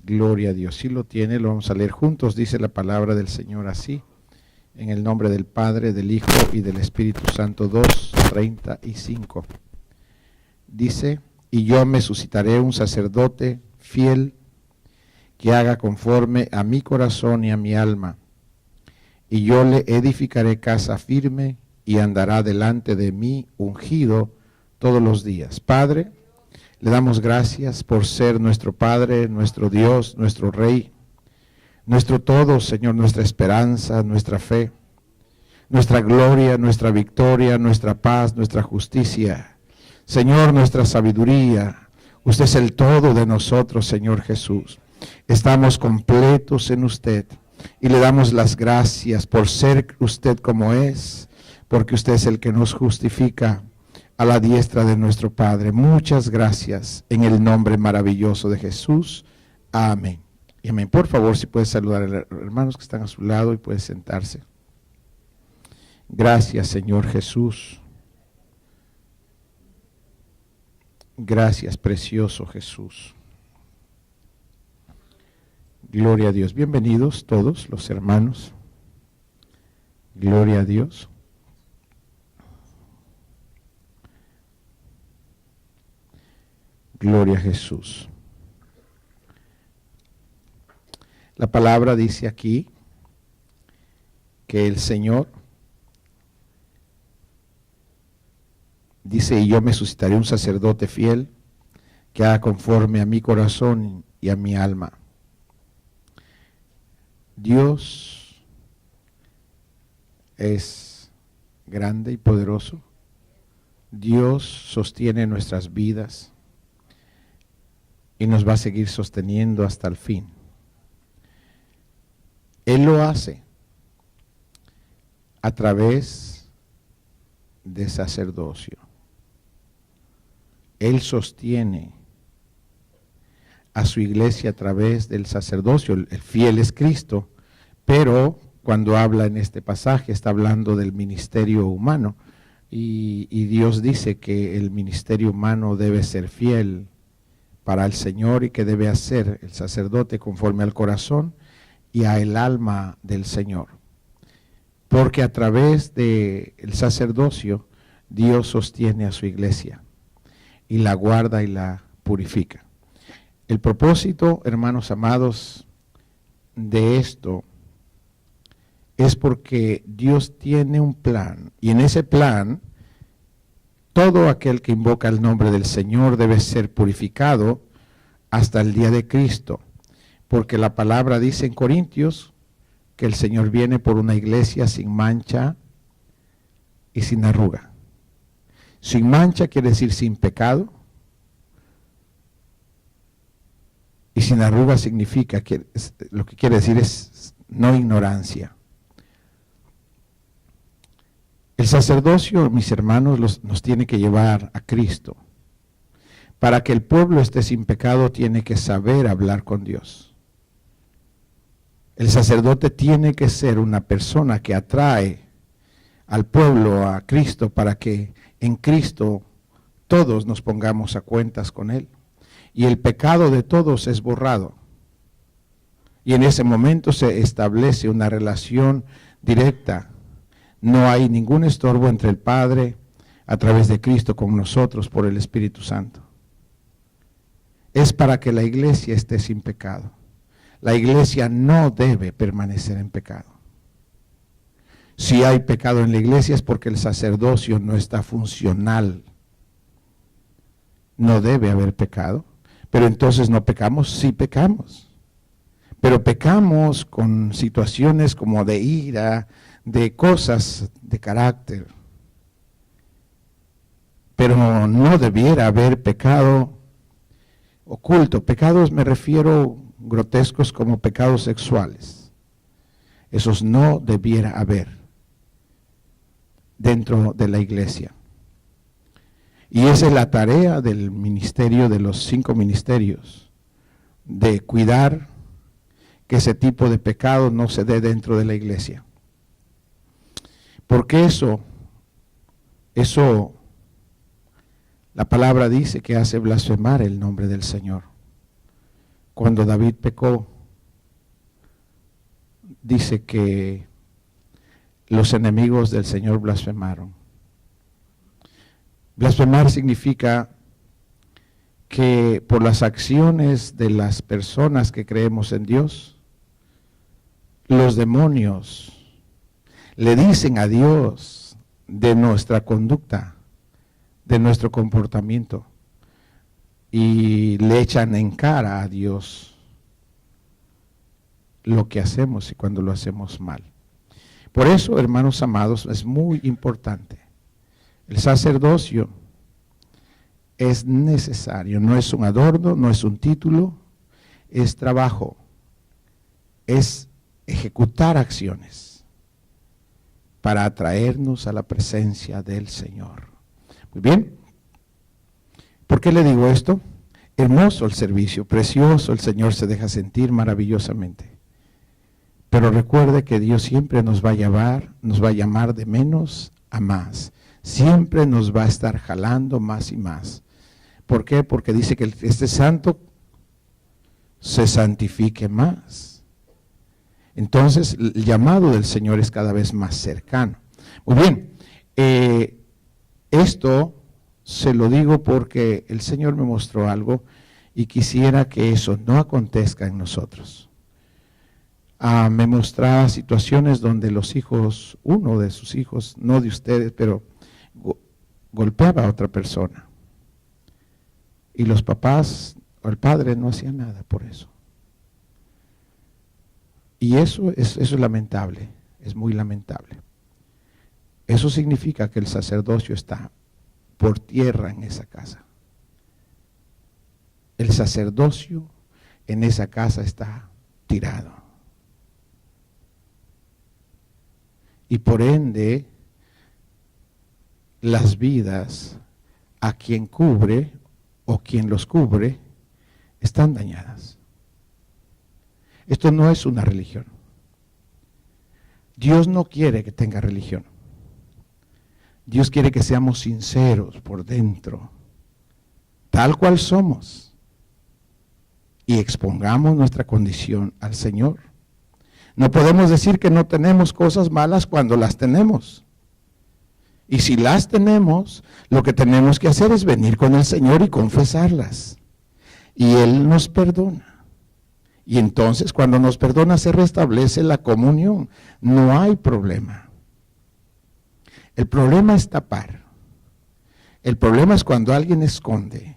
Gloria a Dios. Si lo tiene, lo vamos a leer juntos. Dice la palabra del Señor así. En el nombre del Padre, del Hijo y del Espíritu Santo. 2:35. Dice: y yo me suscitaré un sacerdote fiel que haga conforme a mi corazón y a mi alma. Y yo le edificaré casa firme y andará delante de mí ungido todos los días. Padre, le damos gracias por ser nuestro Padre, nuestro Dios, nuestro Rey, nuestro todo, Señor, nuestra esperanza, nuestra fe, nuestra gloria, nuestra victoria, nuestra paz, nuestra justicia. Señor, nuestra sabiduría. Usted es el todo de nosotros, Señor Jesús. Estamos completos en usted y le damos las gracias por ser usted como es, porque usted es el que nos justifica a la diestra de nuestro Padre. Muchas gracias en el nombre maravilloso de Jesús. Amén. Y amén. Por favor, si puede saludar a los hermanos que están a su lado y puede sentarse. Gracias, Señor Jesús. Gracias, precioso Jesús. Gloria a Dios. Bienvenidos todos los hermanos. Gloria a Dios. Gloria a Jesús. La palabra dice aquí que el Señor dice: y yo me suscitaré un sacerdote fiel que haga conforme a mi corazón y a mi alma. Dios es grande y poderoso. Dios sostiene nuestras vidas y nos va a seguir sosteniendo hasta el fin. Él lo hace a través de sacerdocio. Él sostiene a su iglesia a través del sacerdocio. El fiel es Cristo, pero cuando habla en este pasaje está hablando del ministerio humano, y Dios dice que el ministerio humano debe ser fiel para el Señor y que debe hacer el sacerdote conforme al corazón y a el alma del Señor, porque a través del sacerdocio Dios sostiene a su iglesia y la guarda y la purifica. El propósito, hermanos amados, de esto es porque Dios tiene un plan, y en ese plan todo aquel que invoca el nombre del Señor debe ser purificado hasta el día de Cristo, porque la palabra dice en Corintios que el Señor viene por una iglesia sin mancha y sin arruga. Sin mancha quiere decir sin pecado, y sin arruga significa que lo que quiere decir es no ignorancia. El sacerdocio, mis hermanos, nos tiene que llevar a Cristo. Para que el pueblo esté sin pecado, tiene que saber hablar con Dios. El sacerdote tiene que ser una persona que atrae al pueblo a Cristo, para que en Cristo todos nos pongamos a cuentas con Él. Y el pecado de todos es borrado. Y en ese momento se establece una relación directa. No hay ningún estorbo entre el Padre a través de Cristo con nosotros por el Espíritu Santo. Es para que la iglesia esté sin pecado. La iglesia no debe permanecer en pecado. Si hay pecado en la iglesia es porque el sacerdocio no está funcional. No debe haber pecado. Pero entonces no pecamos, sí pecamos. Pero pecamos con situaciones como de ira, de cosas de carácter. Pero no debiera haber pecado oculto. Pecados me refiero grotescos como pecados sexuales. Esos no debiera haber dentro de la iglesia. Y esa es la tarea del ministerio, de los 5 ministerios, de cuidar que ese tipo de pecado no se dé dentro de la iglesia. Porque eso, la palabra dice que hace blasfemar el nombre del Señor. cuando David pecó, dice que los enemigos del Señor blasfemaron. Blasfemar significa que por las acciones de las personas que creemos en Dios, los demonios le dicen a Dios de nuestra conducta, de nuestro comportamiento, y le echan en cara a Dios lo que hacemos y cuando lo hacemos mal. Por eso, hermanos amados, es muy importante. El sacerdocio es necesario, no es un adorno, no es un título, es trabajo, es ejecutar acciones para atraernos a la presencia del Señor. Muy bien, ¿por qué le digo esto? Hermoso el servicio, precioso, el Señor se deja sentir maravillosamente. Pero recuerde que Dios siempre nos va a llamar de menos a más. Siempre nos va a estar jalando más y más. ¿Por qué? Porque dice que este santo se santifique más. Entonces, el llamado del Señor es cada vez más cercano. Muy bien, esto se lo digo porque el Señor me mostró algo y quisiera que eso no acontezca en nosotros. Me mostraba situaciones donde los hijos, uno de sus hijos, no de ustedes, pero golpeaba a otra persona. Y los papás o el padre no hacía nada por eso. Y eso es lamentable, es muy lamentable. Eso significa que el sacerdocio está por tierra en esa casa. El sacerdocio en esa casa está tirado. Y por ende, las vidas a quien cubre o quien los cubre están dañadas. Esto no es una religión. Dios no quiere que tenga religión. Dios quiere que seamos sinceros por dentro, tal cual somos, y expongamos nuestra condición al Señor. No podemos decir que no tenemos cosas malas cuando las tenemos. Y si las tenemos, lo que tenemos que hacer es venir con el Señor y confesarlas. Y Él nos perdona. Y entonces cuando nos perdona se restablece la comunión. No hay problema. El problema es tapar. El problema es cuando alguien esconde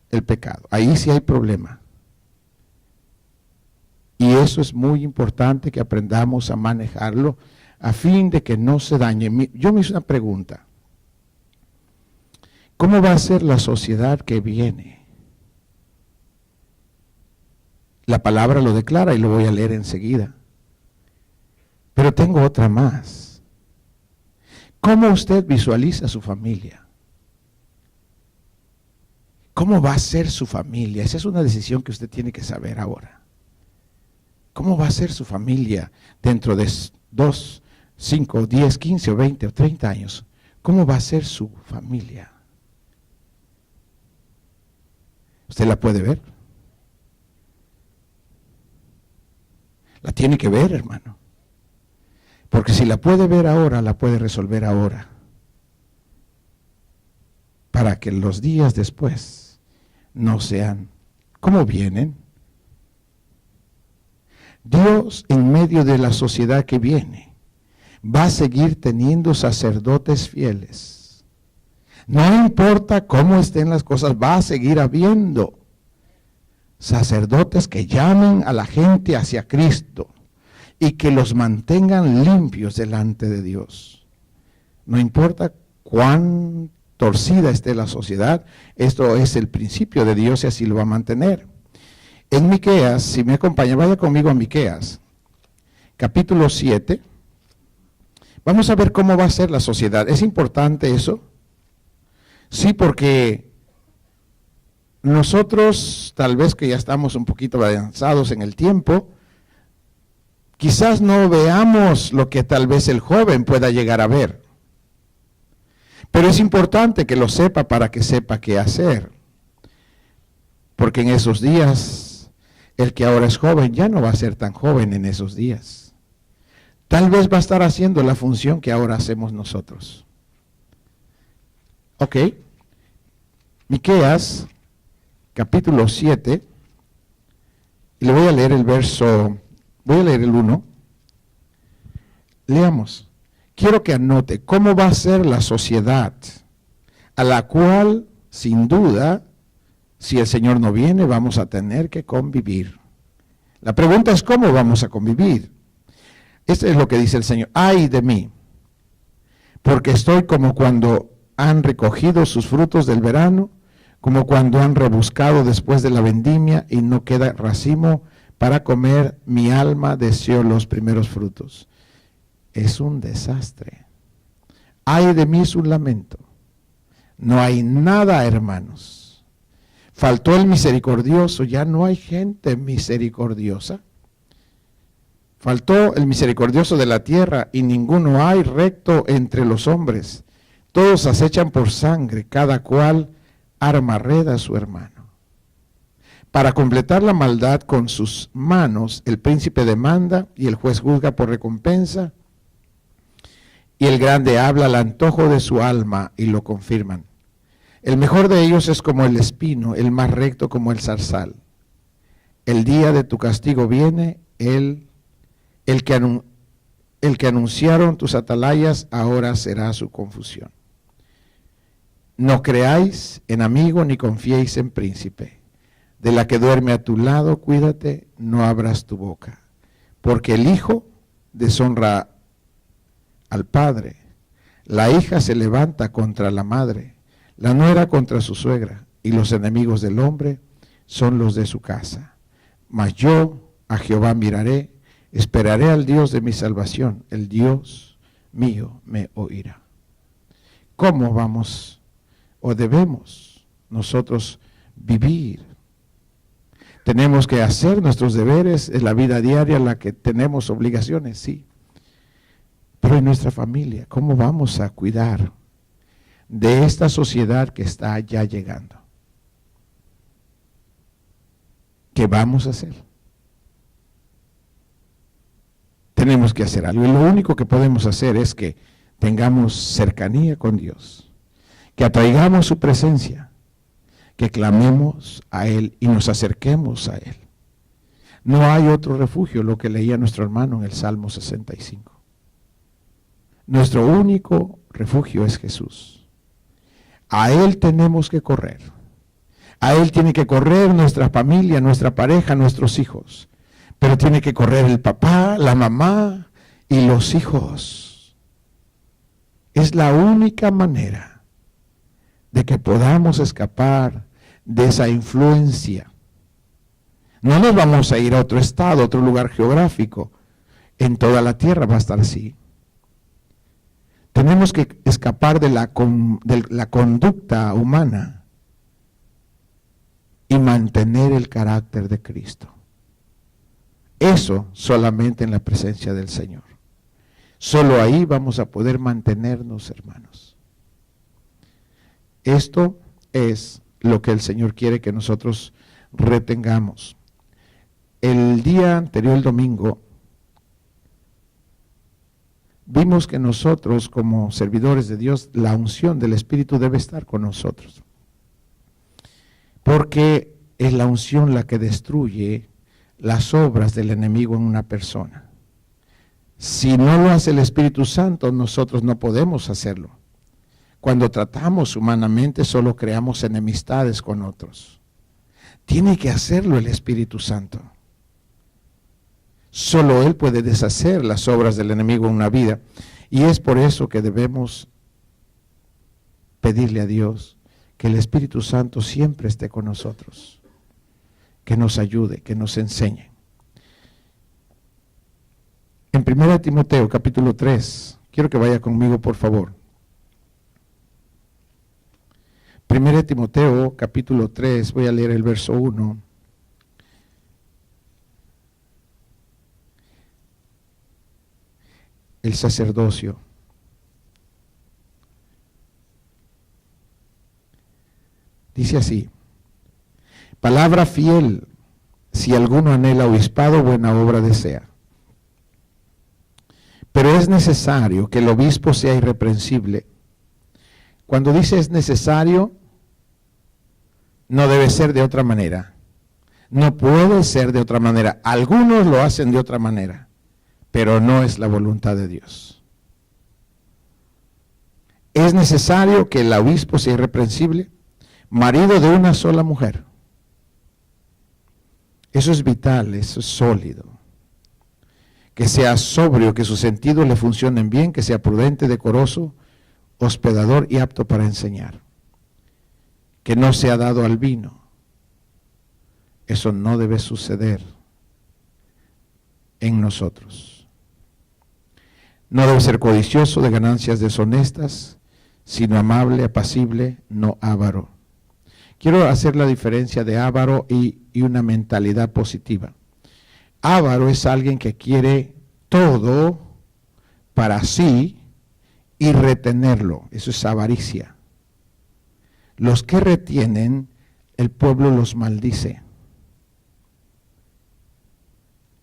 el pecado. Ahí sí hay problema. Y eso es muy importante que aprendamos a manejarlo a fin de que no se dañe. Yo me hice una pregunta. ¿Cómo va a ser la sociedad que viene? La palabra lo declara y lo voy a leer enseguida. Pero tengo otra más. ¿Cómo usted visualiza su familia? ¿Cómo va a ser su familia? Esa es una decisión que usted tiene que saber ahora. ¿Cómo va a ser su familia dentro de 2, 5, 10, 15 o 20 o 30 años? ¿Cómo va a ser su familia? ¿Usted la puede ver? La tiene que ver, hermano. Porque si la puede ver ahora, la puede resolver ahora. Para que los días después no sean como vienen. Dios, en medio de la sociedad que viene, va a seguir teniendo sacerdotes fieles. No importa cómo estén las cosas, va a seguir habiendo sacerdotes que llamen a la gente hacia Cristo y que los mantengan limpios delante de Dios. No importa cuán torcida esté la sociedad, esto es el principio de Dios y así lo va a mantener. En Miqueas, si me acompaña, vaya conmigo a Miqueas, capítulo 7. Vamos a ver cómo va a ser la sociedad. ¿Es importante eso? Sí, porque nosotros, tal vez que ya estamos un poquito avanzados en el tiempo, quizás no veamos lo que tal vez el joven pueda llegar a ver. Pero es importante que lo sepa para que sepa qué hacer. Porque en esos días, el que ahora es joven ya no va a ser tan joven en esos días. Tal vez va a estar haciendo la función que ahora hacemos nosotros. Ok. Miqueas, capítulo 7, y le voy a leer el verso, voy a leer el 1. Leamos. Quiero que anote cómo va a ser la sociedad a la cual, sin duda, si el Señor no viene, vamos a tener que convivir. La pregunta es cómo vamos a convivir. Esto es lo que dice el Señor. Ay de mí, porque estoy como cuando han recogido sus frutos del verano, como cuando han rebuscado después de la vendimia y no queda racimo para comer. Mi alma deseó los primeros frutos. Es un desastre. Ay de mí es un lamento. No hay nada, hermanos. Faltó el misericordioso, ya no hay gente misericordiosa. Faltó el misericordioso de la tierra y ninguno hay recto entre los hombres. Todos acechan por sangre, cada cual arma red a su hermano. Para completar la maldad con sus manos, el príncipe demanda y el juez juzga por recompensa. Y el grande habla al antojo de su alma y lo confirman. El mejor de ellos es como el espino, el más recto como el zarzal. El día de tu castigo viene, el que anunciaron tus atalayas, ahora será su confusión. No creáis en amigo ni confiéis en príncipe. De la que duerme a tu lado, cuídate, no abras tu boca. Porque el hijo deshonra al padre, la hija se levanta contra la madre, la nuera contra su suegra, y los enemigos del hombre son los de su casa. Mas yo a Jehová miraré, esperaré al Dios de mi salvación, el Dios mío me oirá. ¿Cómo vamos o debemos nosotros vivir? Tenemos que hacer nuestros deberes en la vida diaria, en la que tenemos obligaciones, sí. Pero en nuestra familia, ¿cómo vamos a cuidar de esta sociedad que está ya llegando? ¿Qué vamos a hacer? Tenemos que hacer algo. Y lo único que podemos hacer es que tengamos cercanía con Dios, que atraigamos su presencia, que clamemos a Él y nos acerquemos a Él. No hay otro refugio, lo que leía nuestro hermano en el Salmo 65. Nuestro único refugio es Jesús. A Él tenemos que correr. A Él tiene que correr nuestra familia, nuestra pareja, nuestros hijos. Pero tiene que correr el papá, la mamá y los hijos. Es la única manera de que podamos escapar de esa influencia. No nos vamos a ir a otro estado, a otro lugar geográfico. En toda la tierra va a estar así. Tenemos que escapar de la conducta humana y mantener el carácter de Cristo. Eso solamente en la presencia del Señor. Solo ahí vamos a poder mantenernos, hermanos. Esto es lo que el Señor quiere que nosotros retengamos. El día anterior, el domingo, vimos que nosotros, como servidores de Dios, la unción del Espíritu debe estar con nosotros. Porque es la unción la que destruye las obras del enemigo en una persona. Si no lo hace el Espíritu Santo, nosotros no podemos hacerlo. Cuando tratamos humanamente, solo creamos enemistades con otros. Tiene que hacerlo el Espíritu Santo. Solo Él puede deshacer las obras del enemigo en una vida. Y es por eso que debemos pedirle a Dios que el Espíritu Santo siempre esté con nosotros, que nos ayude, que nos enseñe. En 1 Timoteo capítulo 3, quiero que vaya conmigo por favor. 1 Timoteo capítulo 3, voy a leer el verso 1. El sacerdocio. Dice así: Palabra fiel, si alguno anhela obispado, buena obra desea. Pero es necesario que el obispo sea irreprensible. Cuando dice es necesario, no debe ser de otra manera. No puede ser de otra manera. Algunos lo hacen de otra manera, pero no es la voluntad de Dios. Es necesario que el obispo sea irreprensible, marido de una sola mujer. Eso es vital, eso es sólido. Que sea sobrio, que sus sentidos le funcionen bien, que sea prudente, decoroso, hospedador y apto para enseñar. Que no sea dado al vino. Eso no debe suceder en nosotros. No debe ser codicioso de ganancias deshonestas, sino amable, apacible, no avaro. Quiero hacer la diferencia de avaro y una mentalidad positiva. Avaro es alguien que quiere todo para sí y retenerlo. Eso es avaricia. Los que retienen, el pueblo los maldice.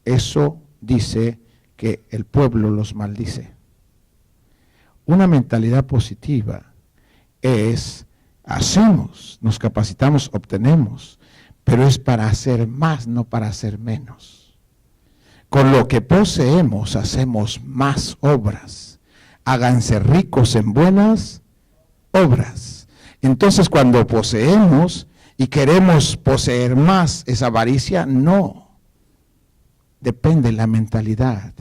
Eso dice que el pueblo los maldice. Una mentalidad positiva es hacemos, nos capacitamos, obtenemos, pero es para hacer más, no para hacer menos. Con lo que poseemos hacemos más obras. Háganse ricos en buenas obras. Entonces cuando poseemos y queremos poseer más, ¿es avaricia? No. Depende de la mentalidad.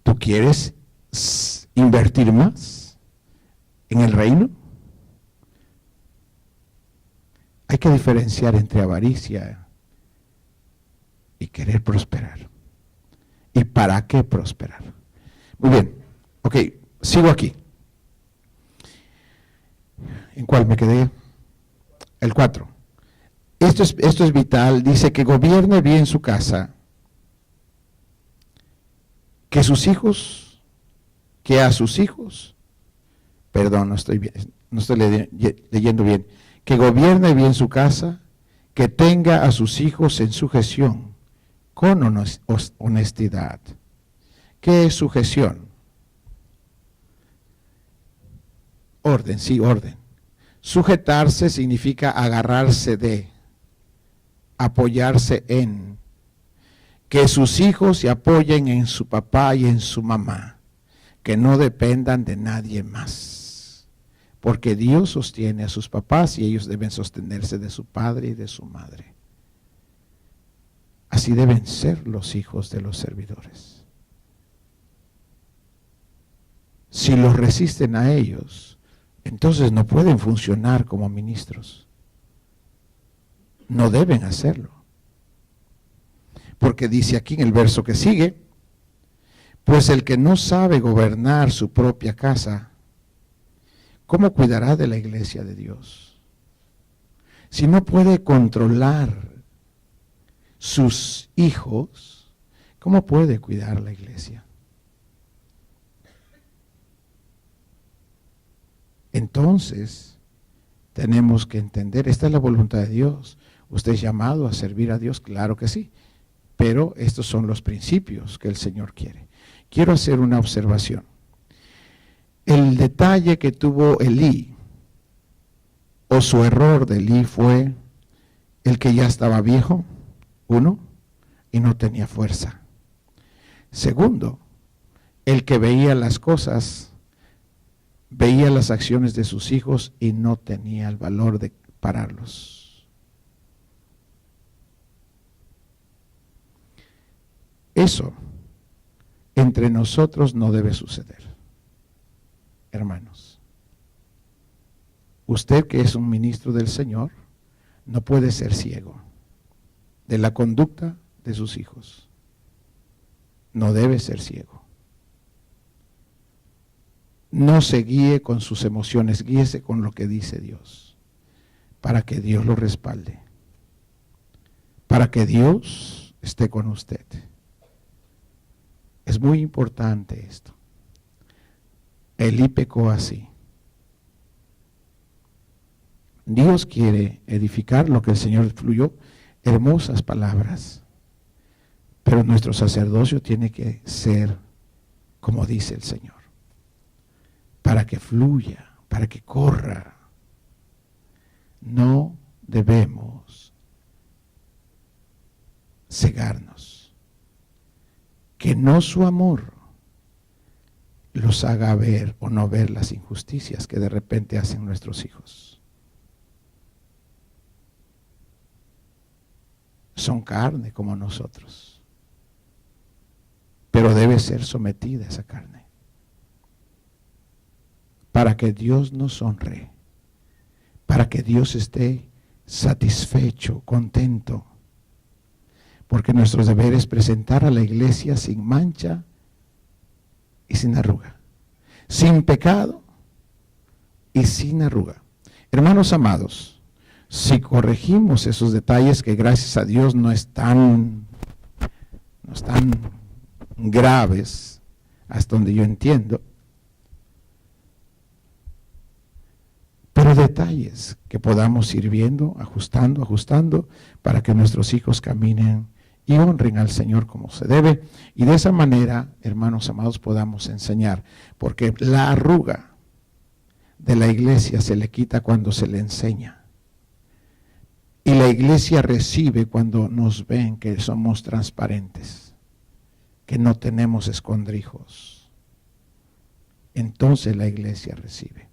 ¿Tú quieres invertir más en el reino? Hay que diferenciar entre avaricia y querer prosperar. ¿Y para qué prosperar? Muy bien, ok, sigo aquí. ¿En cuál me quedé? El 4. Esto es vital, dice que gobierne bien su casa, que a sus hijos, perdón, no estoy leyendo bien, que gobierne bien su casa, que tenga a sus hijos en sujeción, con honestidad. ¿Qué es sujeción? Orden, sí, orden. Sujetarse significa agarrarse de, apoyarse en. Que sus hijos se apoyen en su papá y en su mamá, que no dependan de nadie más, porque Dios sostiene a sus papás y ellos deben sostenerse de su padre y de su madre. Así deben ser los hijos de los servidores. Si los resisten a ellos, entonces no pueden funcionar como ministros. No deben hacerlo. Porque dice aquí en el verso que sigue, pues el que no sabe gobernar su propia casa, ¿cómo cuidará de la iglesia de Dios? Si no puede controlar sus hijos, ¿cómo puede cuidar la iglesia? Entonces, tenemos que entender, esta es la voluntad de Dios. ¿Usted es llamado a servir a Dios? Claro que sí. Pero estos son los principios que el Señor quiere. Quiero hacer una observación. El detalle que tuvo Elí, o su error de Elí, fue el que ya estaba viejo, uno, y no tenía fuerza. Segundo, el que veía las cosas, veía las acciones de sus hijos y no tenía el valor de pararlos. Eso entre nosotros no debe suceder, hermanos. Usted que es un ministro del Señor no puede ser ciego de la conducta de sus hijos. No debe ser ciego. No se guíe con sus emociones, guíese con lo que dice Dios, para que Dios lo respalde, para que Dios esté con usted. Es muy importante esto. Elí pecó así. Dios quiere edificar lo que el Señor fluyó, hermosas palabras. Pero nuestro sacerdocio tiene que ser como dice el Señor, para que fluya, para que corra. No debemos cegarnos. Que no su amor los haga ver o no ver las injusticias que de repente hacen nuestros hijos. Son carne como nosotros, pero debe ser sometida esa carne para que Dios nos honre, para que Dios esté satisfecho, contento, porque nuestro deber es presentar a la iglesia sin mancha y sin arruga, sin pecado y sin arruga. Hermanos amados, si corregimos esos detalles que gracias a Dios no están graves, hasta donde yo entiendo, pero detalles que podamos ir viendo, ajustando, para que nuestros hijos caminen y honren al Señor como se debe, y de esa manera, hermanos amados, podamos enseñar, porque la arruga de la iglesia se le quita cuando se le enseña, y la iglesia recibe cuando nos ven que somos transparentes, que no tenemos escondrijos. Entonces la iglesia recibe.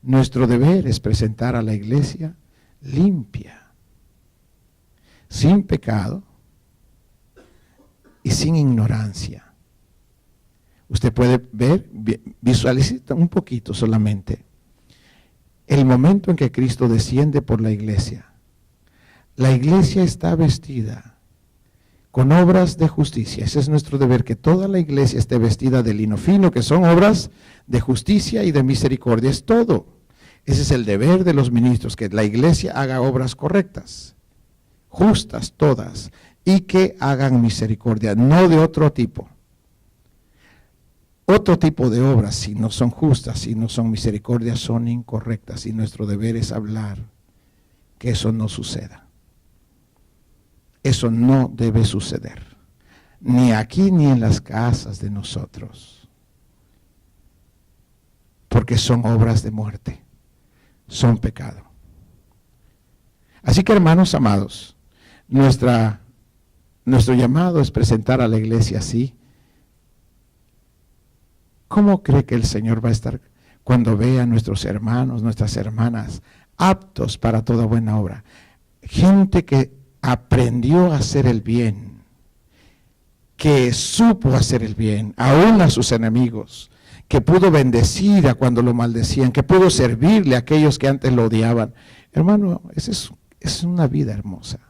Nuestro deber es presentar a la iglesia limpia, sin pecado y sin ignorancia. Usted puede ver, visualice un poquito solamente el momento en que Cristo desciende por la iglesia. La iglesia está vestida con obras de justicia. Ese es nuestro deber, que toda la iglesia esté vestida de lino fino, que son obras de justicia y de misericordia. Es todo. Ese es el deber de los ministros, que la iglesia haga obras correctas, justas todas, y que hagan misericordia, no de otro tipo. Otro tipo de obras, si no son justas, si no son misericordia, son incorrectas, y nuestro deber es hablar que eso no suceda. Eso no debe suceder, ni aquí ni en las casas de nosotros, porque son obras de muerte, son pecado. Así que, hermanos amados, nuestro llamado es presentar a la iglesia así. ¿Cómo cree que el Señor va a estar cuando vea a nuestros hermanos, nuestras hermanas, aptos para toda buena obra? Gente que aprendió a hacer el bien, que supo hacer el bien, aún a sus enemigos, que pudo bendecir a cuando lo maldecían, que pudo servirle a aquellos que antes lo odiaban. Hermano, esa es una vida hermosa.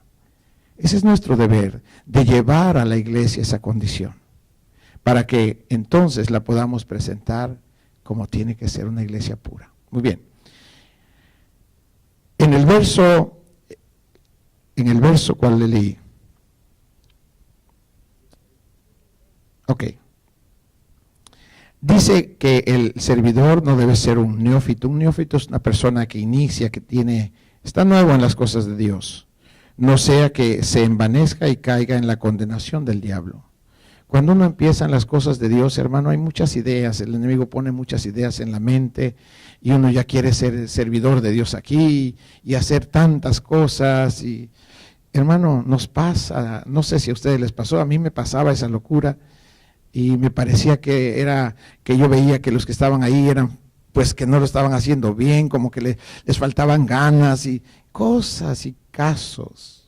Ese es nuestro deber, de llevar a la iglesia esa condición, para que entonces la podamos presentar como tiene que ser una iglesia pura. Muy bien. En el verso ¿cuál le leí? Ok. Dice que el servidor no debe ser un neófito. Un neófito es una persona que inicia, está nuevo en las cosas de Dios. No sea que se envanezca y caiga en la condenación del diablo. Cuando uno empieza en las cosas de Dios, hermano, hay muchas ideas. El enemigo pone muchas ideas en la mente y uno ya quiere ser servidor de Dios aquí y hacer tantas cosas. Y, hermano, nos pasa, no sé si a ustedes les pasó, a mí me pasaba esa locura y me parecía que yo veía que los que estaban ahí eran, pues, que no lo estaban haciendo bien, como que les faltaban ganas y cosas y casos.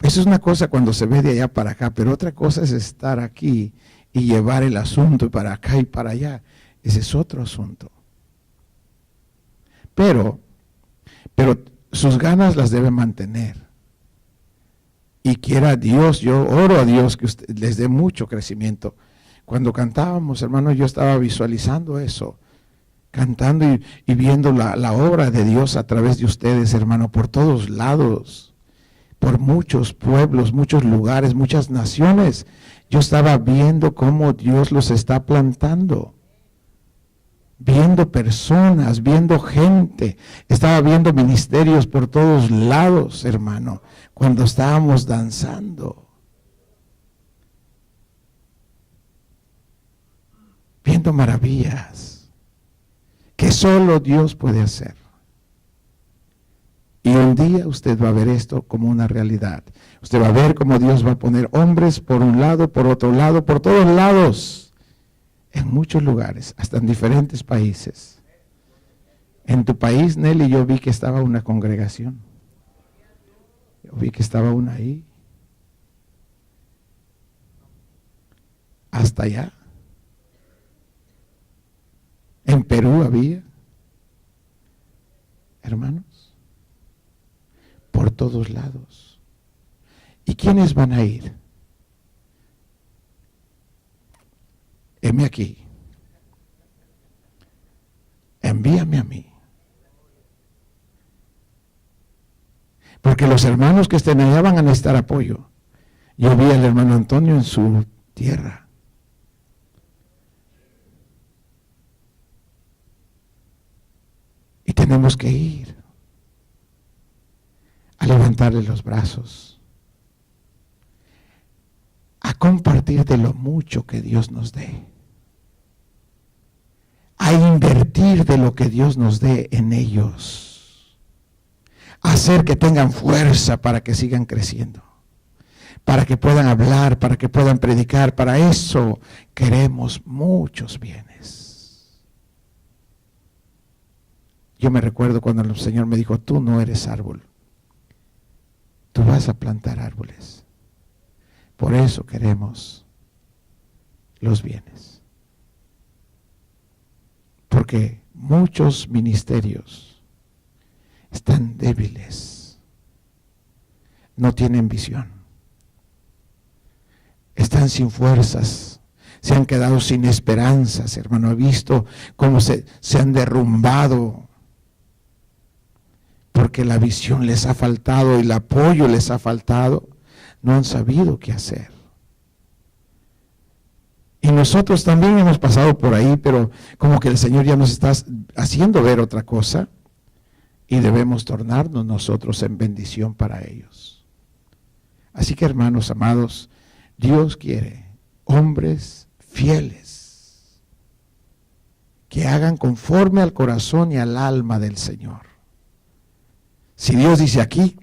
Eso es una cosa cuando se ve de allá para acá, pero otra cosa es estar aquí y llevar el asunto para acá y para allá. Ese es otro asunto. Pero sus ganas las debe mantener. Y quiera Dios, yo oro a Dios que usted les dé mucho crecimiento. Cuando cantábamos, hermano, yo estaba visualizando eso, cantando y viendo la obra de Dios a través de ustedes, hermano, por todos lados. Por muchos pueblos, muchos lugares, muchas naciones. Yo estaba viendo cómo Dios los está plantando. viendo personas, viendo gente. Estaba viendo ministerios por todos lados, hermano, cuando estábamos danzando. Viendo maravillas que solo Dios puede hacer. Y un día usted va a ver esto como una realidad. Usted va a ver cómo Dios va a poner hombres por un lado, por otro lado, por todos lados, en muchos lugares, hasta en diferentes países. En tu país, Nelly, yo vi que estaba una congregación. Yo vi que estaba una ahí. Hasta allá. En Perú había. Hermanos. Por todos lados. ¿Y quiénes van a ir? Heme aquí. Envíame a mí. Porque los hermanos que estén allá van a necesitar apoyo. Yo vi al hermano Antonio en su tierra. Y tenemos que ir a levantarle los brazos, a compartir de lo mucho que Dios nos dé, a invertir de lo que Dios nos dé en ellos, a hacer que tengan fuerza para que sigan creciendo, para que puedan hablar, para que puedan predicar. Para eso queremos muchos bienes. Yo me recuerdo cuando el Señor me dijo: tú no eres árbol, tú vas a plantar árboles. Por eso queremos los bienes. Porque muchos ministerios están débiles, no tienen visión, están sin fuerzas, se han quedado sin esperanzas, hermano. He visto cómo se han derrumbado porque la visión les ha faltado y el apoyo les ha faltado. No han sabido qué hacer. Y nosotros también hemos pasado por ahí, pero como que el Señor ya nos está haciendo ver otra cosa y debemos tornarnos nosotros en bendición para ellos. Así que, hermanos amados, Dios quiere hombres fieles que hagan conforme al corazón y al alma del Señor. Si Dios dice aquí,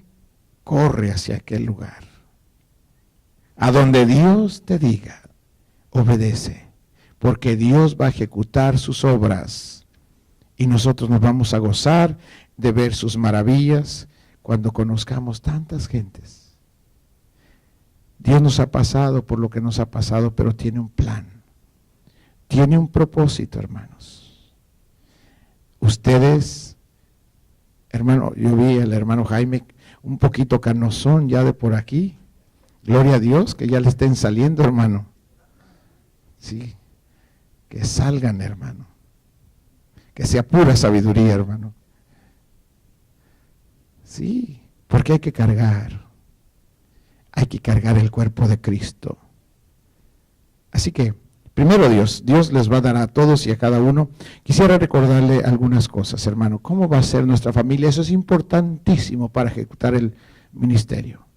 corre hacia aquel lugar. A donde Dios te diga, obedece, porque Dios va a ejecutar sus obras y nosotros nos vamos a gozar de ver sus maravillas cuando conozcamos tantas gentes. Dios nos ha pasado por lo que nos ha pasado, pero tiene un plan, tiene un propósito, hermanos. Ustedes, hermano, yo vi al hermano Jaime un poquito canosón ya de por aquí. Gloria a Dios que ya le estén saliendo, hermano. Sí, que salgan, hermano. Que sea pura sabiduría, hermano. Sí, porque hay que cargar el cuerpo de Cristo. Así que, primero Dios les va a dar a todos y a cada uno. Quisiera recordarle algunas cosas, hermano. ¿Cómo va a ser nuestra familia? Eso es importantísimo para ejecutar el ministerio.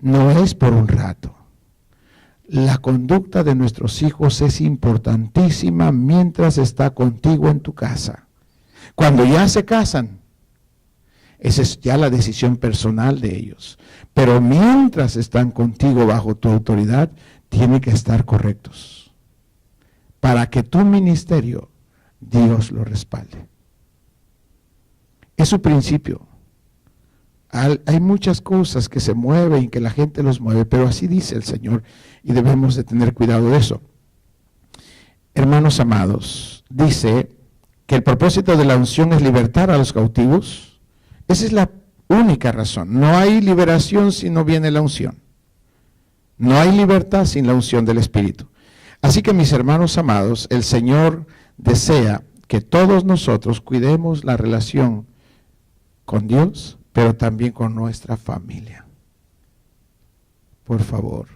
No es por un rato. La conducta de nuestros hijos es importantísima mientras está contigo en tu casa. Cuando ya se casan, esa es ya la decisión personal de ellos. Pero mientras están contigo bajo tu autoridad, tienen que estar correctos. Para que tu ministerio, Dios lo respalde. Es su principio. Hay muchas cosas que se mueven y que la gente los mueve, pero así dice el Señor y debemos de tener cuidado de eso. Hermanos amados, dice que el propósito de la unción es libertar a los cautivos. Esa es la única razón. No hay liberación si no viene la unción. No hay libertad sin la unción del Espíritu. Así que, mis hermanos amados, el Señor desea que todos nosotros cuidemos la relación con Dios, pero también con nuestra familia. Por favor,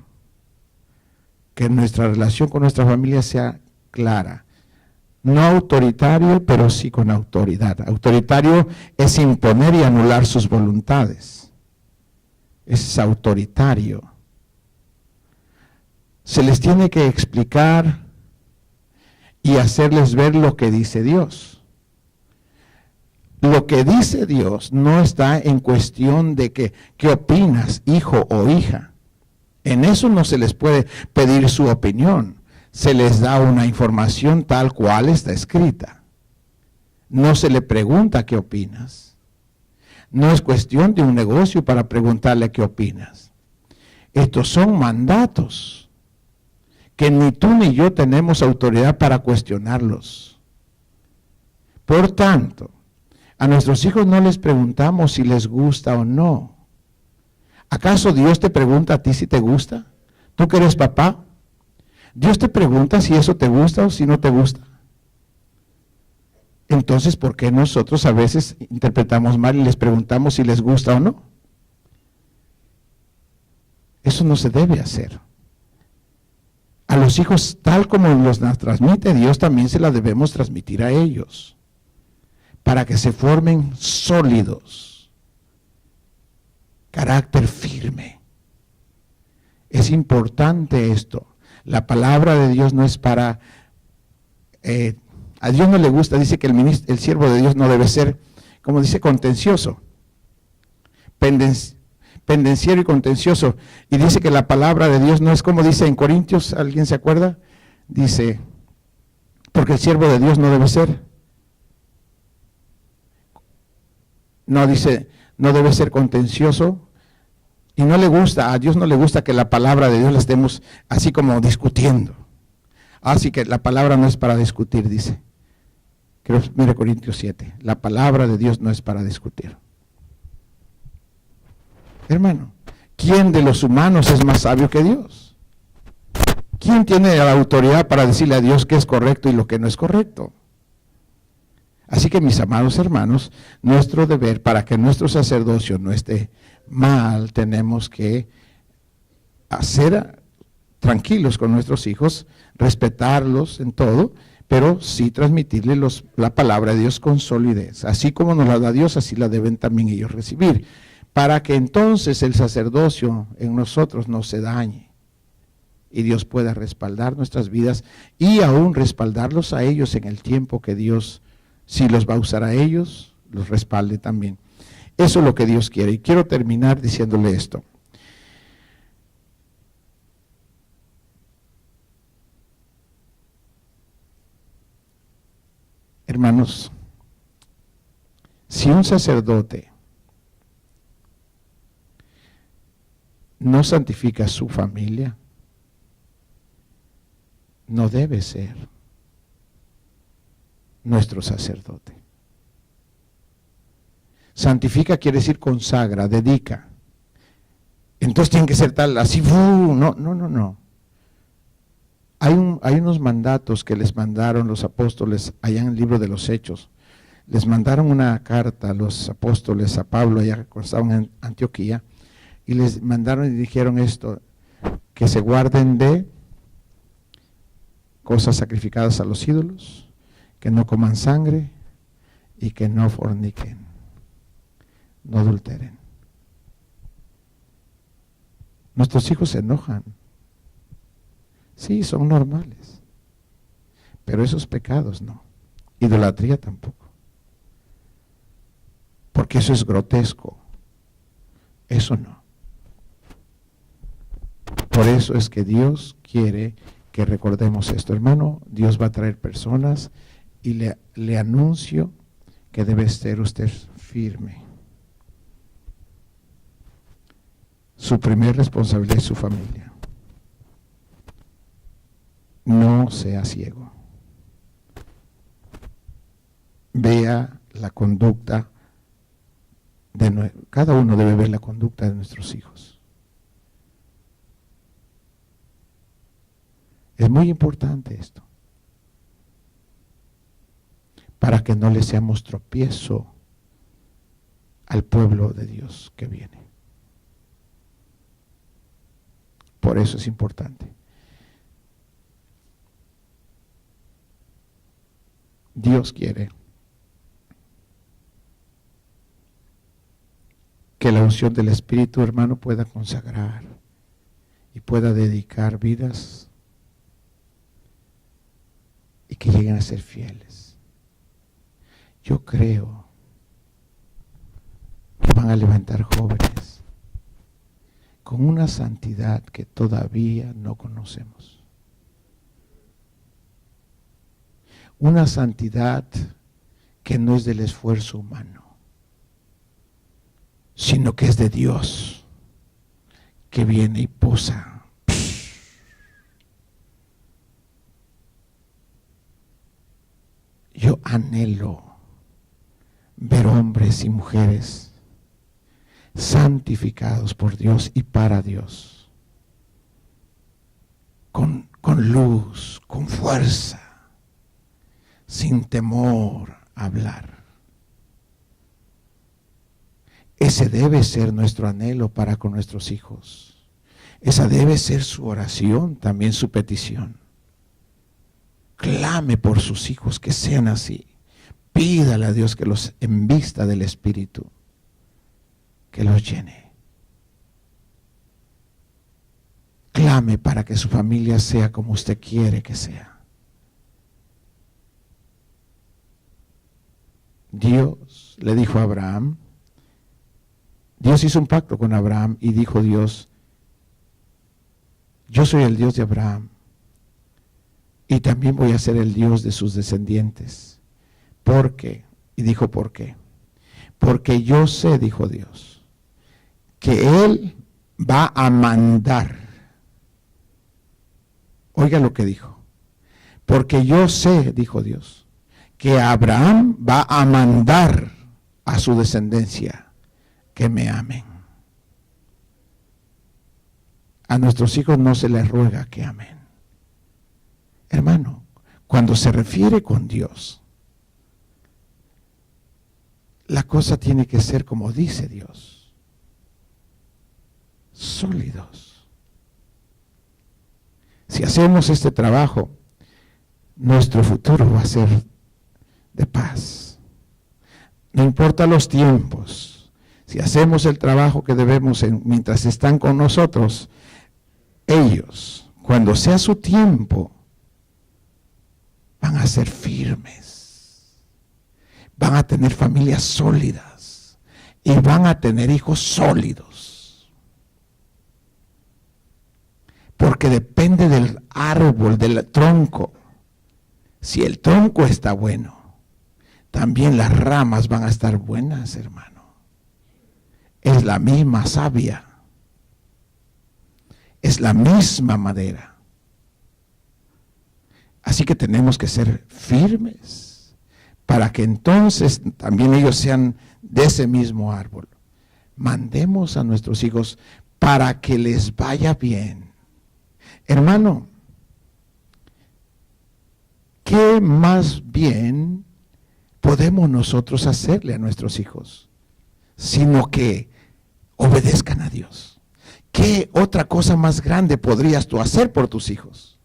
que nuestra relación con nuestra familia sea clara. No autoritario, pero sí con autoridad. Autoritario es imponer y anular sus voluntades. Es autoritario. Se les tiene que explicar y hacerles ver lo que dice Dios. Lo que dice Dios no está en cuestión de qué opinas, hijo o hija. En eso no se les puede pedir su opinión. Se les da una información tal cual está escrita. No se le pregunta qué opinas. No es cuestión de un negocio para preguntarle qué opinas. Estos son mandatos que ni tú ni yo tenemos autoridad para cuestionarlos. Por tanto, a nuestros hijos no les preguntamos si les gusta o no. ¿Acaso Dios te pregunta a ti si te gusta? ¿Tú que eres papá? Dios te pregunta si eso te gusta o si no te gusta. Entonces, ¿por qué nosotros a veces interpretamos mal y les preguntamos si les gusta o no? Eso no se debe hacer. A los hijos, tal como los transmite Dios, también se la debemos transmitir a ellos, para que se formen sólidos, carácter firme. Es importante esto. La palabra de Dios no es para... a Dios no le gusta, dice que el siervo de Dios no debe ser, como dice, contencioso, pendenciero y contencioso. Y dice que la palabra de Dios no es como dice en Corintios, ¿alguien se acuerda? Dice, porque el siervo de Dios no debe ser. No, dice, no debe ser contencioso. Y no le gusta, a Dios no le gusta que la palabra de Dios la estemos así como discutiendo. Así que la palabra no es para discutir, dice. Creo, mire Corintios 7, la palabra de Dios no es para discutir. Hermano, ¿quién de los humanos es más sabio que Dios? ¿Quién tiene la autoridad para decirle a Dios qué es correcto y lo que no es correcto? Así que, mis amados hermanos, nuestro deber para que nuestro sacerdocio no esté mal, tenemos que hacer tranquilos con nuestros hijos, respetarlos en todo, pero sí transmitirle la palabra de Dios con solidez. Así como nos la da Dios, así la deben también ellos recibir, para que entonces el sacerdocio en nosotros no se dañe y Dios pueda respaldar nuestras vidas y aún respaldarlos a ellos en el tiempo que Dios, si los va a usar a ellos, los respalde también. Eso es lo que Dios quiere. Y quiero terminar diciéndole esto. Hermanos, si un sacerdote no santifica a su familia, no debe ser nuestro sacerdote. Santifica quiere decir consagra, dedica. Entonces tiene que ser tal, así, no. Hay unos mandatos que les mandaron los apóstoles allá en el libro de los Hechos. Les mandaron una carta a los apóstoles, a Pablo, allá cuando estaban en Antioquía, y les mandaron y dijeron esto, que se guarden de cosas sacrificadas a los ídolos, que no coman sangre y que no forniquen, no adulteren. Nuestros hijos se enojan. Sí, son normales, pero esos pecados no. Idolatría tampoco, porque eso es grotesco. Eso no. Por eso es que Dios quiere que recordemos esto, hermano. Dios va a traer personas y le anuncio que debe ser usted firme. Su primer responsabilidad es su familia. No sea ciego. Vea la conducta cada uno debe ver la conducta de nuestros hijos. Es muy importante esto, para que no le seamos tropiezo al pueblo de Dios que viene. Por eso es importante. Dios quiere que la unción del Espíritu, hermano, pueda consagrar y pueda dedicar vidas y que lleguen a ser fieles. Yo creo que van a levantar jóvenes con una santidad que todavía no conocemos. Una santidad que no es del esfuerzo humano, sino que es de Dios, que viene y posa. Yo anhelo ver hombres y mujeres santificados por Dios y para Dios, con luz, con fuerza, sin temor a hablar. Ese debe ser nuestro anhelo para con nuestros hijos. Esa debe ser su oración, también su petición. Clame por sus hijos que sean así. Pídale a Dios que los envista del Espíritu, que los llene. Clame para que su familia sea como usted quiere que sea. Dios le dijo a Abraham, Dios hizo un pacto con Abraham y dijo Dios, yo soy el Dios de Abraham y también voy a ser el Dios de sus descendientes. ¿Por qué? Y dijo, ¿por qué? Porque yo sé, dijo Dios, que Él va a mandar. Oiga lo que dijo. Porque yo sé, dijo Dios, que Abraham va a mandar a su descendencia que me amen. A nuestros hijos no se les ruega que amen. Hermano, cuando se refiere con Dios, la cosa tiene que ser como dice Dios. Sólidos. Si hacemos este trabajo, nuestro futuro va a ser de paz. No importa los tiempos. Si hacemos el trabajo que debemos mientras están con nosotros, ellos, cuando sea su tiempo, van a ser firmes. Van a tener familias sólidas y van a tener hijos sólidos. Porque depende del árbol, del tronco. Si el tronco está bueno, también las ramas van a estar buenas, hermano. Es la misma savia. Es la misma madera. Así que tenemos que ser firmes para que entonces también ellos sean de ese mismo árbol. Mandemos a nuestros hijos para que les vaya bien. Hermano, ¿qué más bien podemos nosotros hacerle a nuestros hijos? Sino que obedezcan a Dios. ¿Qué otra cosa más grande podrías tú hacer por tus hijos?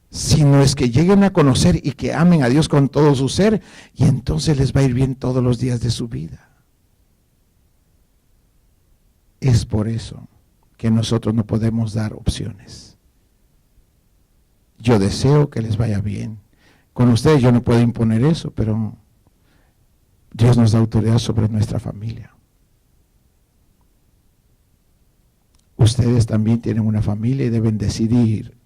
Sino es que lleguen a conocer y que amen a Dios con todo su ser, y entonces les va a ir bien todos los días de su vida. Es por eso que nosotros no podemos dar opciones. Yo deseo que les vaya bien. Con ustedes yo no puedo imponer eso, pero Dios nos da autoridad sobre nuestra familia. Ustedes también tienen una familia y deben decidir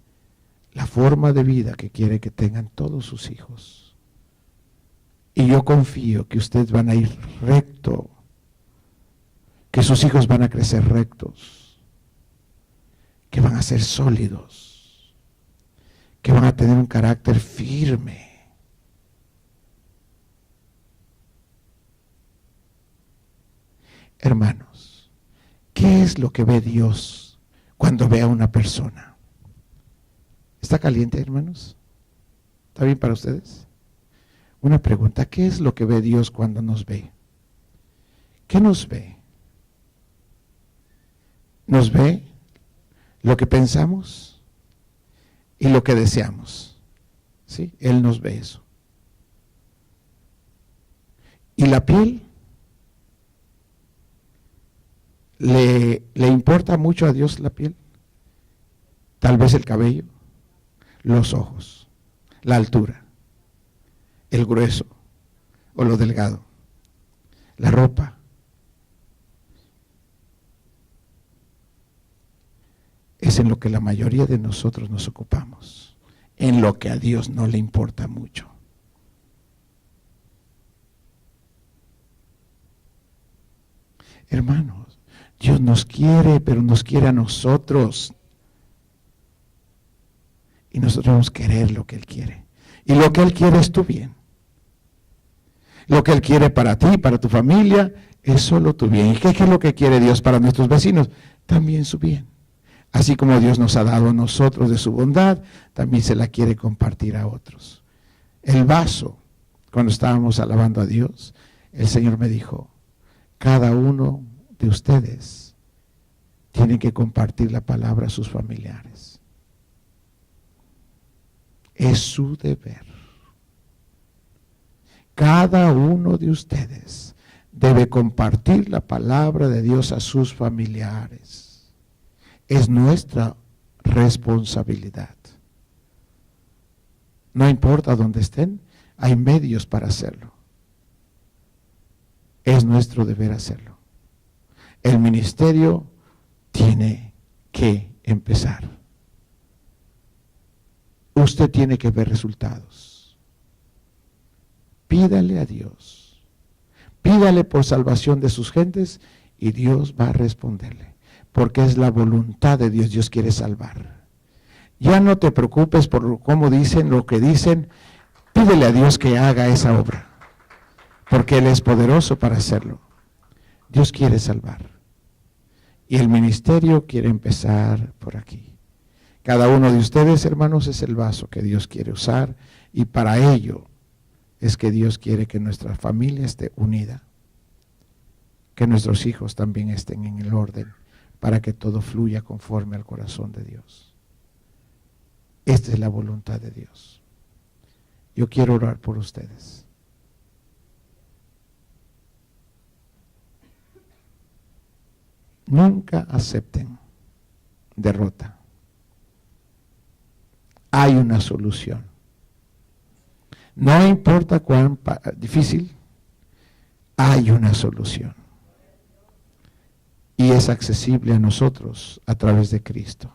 la forma de vida que quiere que tengan todos sus hijos. Y yo confío que ustedes van a ir recto, que sus hijos van a crecer rectos, que van a ser sólidos, que van a tener un carácter firme. Hermanos, ¿qué es lo que ve Dios cuando ve a una persona? ¿Está caliente, hermanos? ¿Está bien para ustedes? Una pregunta, ¿qué es lo que ve Dios cuando nos ve? ¿Qué nos ve? ¿Nos ve lo que pensamos y lo que deseamos? ¿Sí? Él nos ve eso. ¿Y la piel? ¿Le importa mucho a Dios la piel? Tal vez el cabello, los ojos, la altura, el grueso o lo delgado, la ropa. Es en lo que la mayoría de nosotros nos ocupamos, en lo que a Dios no le importa mucho. Hermanos, Dios nos quiere, pero nos quiere a nosotros. Y nosotros debemos querer lo que Él quiere. Y lo que Él quiere es tu bien. Lo que Él quiere para ti, para tu familia, es solo tu bien. ¿Y qué es lo que quiere Dios para nuestros vecinos? También su bien. Así como Dios nos ha dado a nosotros de su bondad, también se la quiere compartir a otros. El vaso, cuando estábamos alabando a Dios, el Señor me dijo, cada uno de ustedes tiene que compartir la palabra a sus familiares. Es su deber. Cada uno de ustedes debe compartir la palabra de Dios a sus familiares. Es nuestra responsabilidad. No importa dónde estén, hay medios para hacerlo. Es nuestro deber hacerlo. El ministerio tiene que empezar. Usted tiene que ver resultados. Pídale a Dios. Pídale por salvación de sus gentes y Dios va a responderle. Porque es la voluntad de Dios. Dios quiere salvar. Ya no te preocupes por cómo dicen, lo que dicen. Pídele a Dios que haga esa obra. Porque Él es poderoso para hacerlo. Dios quiere salvar. Y el ministerio quiere empezar por aquí. Cada uno de ustedes, hermanos, es el vaso que Dios quiere usar. Y para ello es que Dios quiere que nuestra familia esté unida. Que nuestros hijos también estén en el orden. Para que todo fluya conforme al corazón de Dios. Esta es la voluntad de Dios. Yo quiero orar por ustedes. Nunca acepten derrota. Hay una solución. No importa cuán difícil, hay una solución. Y es accesible a nosotros a través de Cristo.